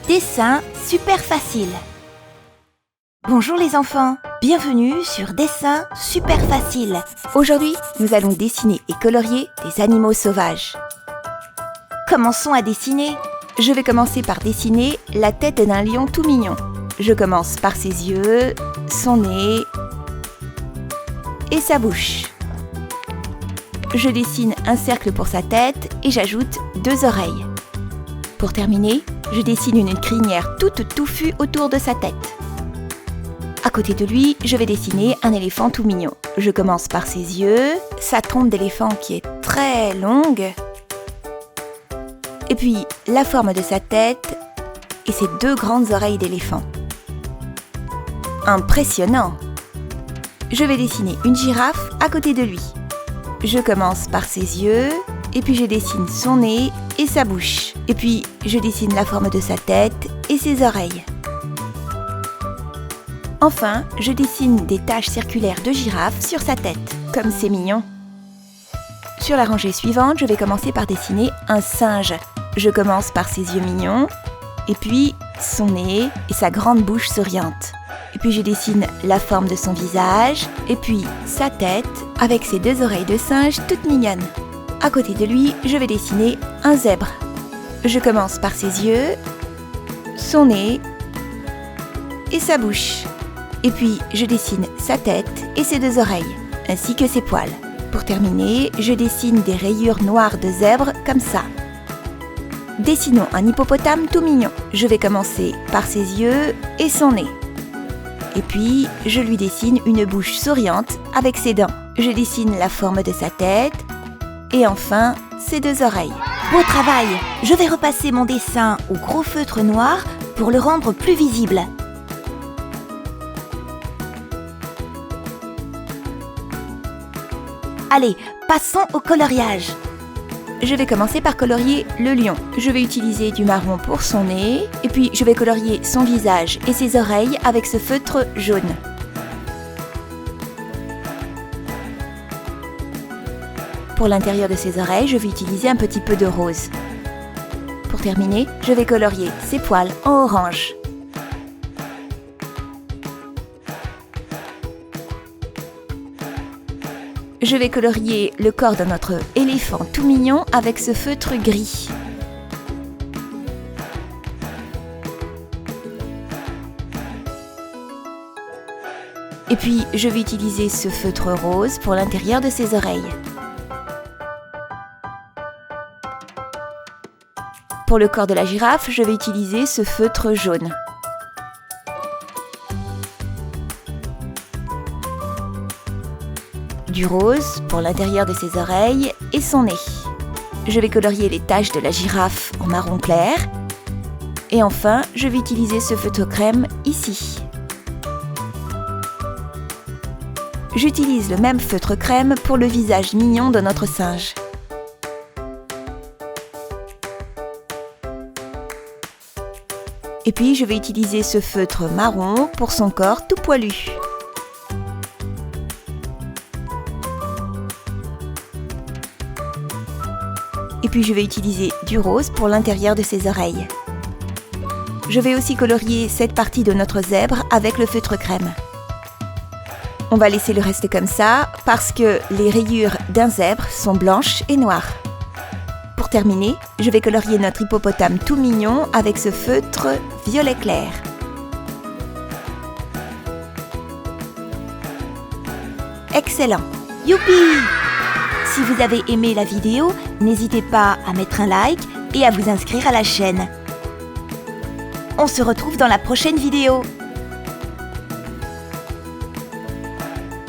Dessin super facile. Bonjour les enfants, bienvenue sur Dessin super facile. Aujourd'hui, nous allons dessiner et colorier des animaux sauvages. Commençons à dessiner. Je vais commencer par dessiner la tête d'un lion tout mignon. Je commence par ses yeux, son nez et sa bouche. Je dessine un cercle pour sa tête et j'ajoute 2 oreilles. Pour terminer, je dessine une crinière toute touffue autour de sa tête. À côté de lui, je vais dessiner un éléphant tout mignon. Je commence par ses yeux, sa trompe d'éléphant qui est très longue, et puis la forme de sa tête et ses 2 grandes oreilles d'éléphant. Impressionnant! Je vais dessiner une girafe à côté de lui. Je commence par ses yeux, et puis je dessine son nez et sa bouche. Et puis je dessine la forme de sa tête et ses oreilles. Enfin, je dessine des taches circulaires de girafe sur sa tête, comme c'est mignon. Sur la rangée suivante, je vais commencer par dessiner un singe. Je commence par ses yeux mignons, et puis son nez et sa grande bouche souriante. Et puis je dessine la forme de son visage, et puis sa tête avec ses 2 oreilles de singe toutes mignonnes. À côté de lui, je vais dessiner un zèbre. Je commence par ses yeux, son nez et sa bouche. Et puis je dessine sa tête et ses 2 oreilles, ainsi que ses poils. Pour terminer, je dessine des rayures noires de zèbre comme ça. Dessinons un hippopotame tout mignon. Je vais commencer par ses yeux et son nez. Et puis, je lui dessine une bouche souriante avec ses dents. Je dessine la forme de sa tête et enfin ses 2 oreilles. Beau travail! Je vais repasser mon dessin au gros feutre noir pour le rendre plus visible. Allez, passons au coloriage. Je vais commencer par colorier le lion. Je vais utiliser du marron pour son nez, et puis je vais colorier son visage et ses oreilles avec ce feutre jaune. Pour l'intérieur de ses oreilles, je vais utiliser un petit peu de rose. Pour terminer, je vais colorier ses poils en orange. Je vais colorier le corps de notre éléphant tout mignon avec ce feutre gris. Et puis, je vais utiliser ce feutre rose pour l'intérieur de ses oreilles. Pour le corps de la girafe, je vais utiliser ce feutre jaune. Du rose pour l'intérieur de ses oreilles et son nez. Je vais colorier les taches de la girafe en marron clair. Et enfin, je vais utiliser ce feutre crème ici. J'utilise le même feutre crème pour le visage mignon de notre singe. Et puis, je vais utiliser ce feutre marron pour son corps tout poilu. Et puis je vais utiliser du rose pour l'intérieur de ses oreilles. Je vais aussi colorier cette partie de notre zèbre avec le feutre crème. On va laisser le reste comme ça parce que les rayures d'un zèbre sont blanches et noires. Pour terminer, je vais colorier notre hippopotame tout mignon avec ce feutre violet clair. Excellent! Youpi! Si vous avez aimé la vidéo, n'hésitez pas à mettre un like et à vous inscrire à la chaîne. On se retrouve dans la prochaine vidéo.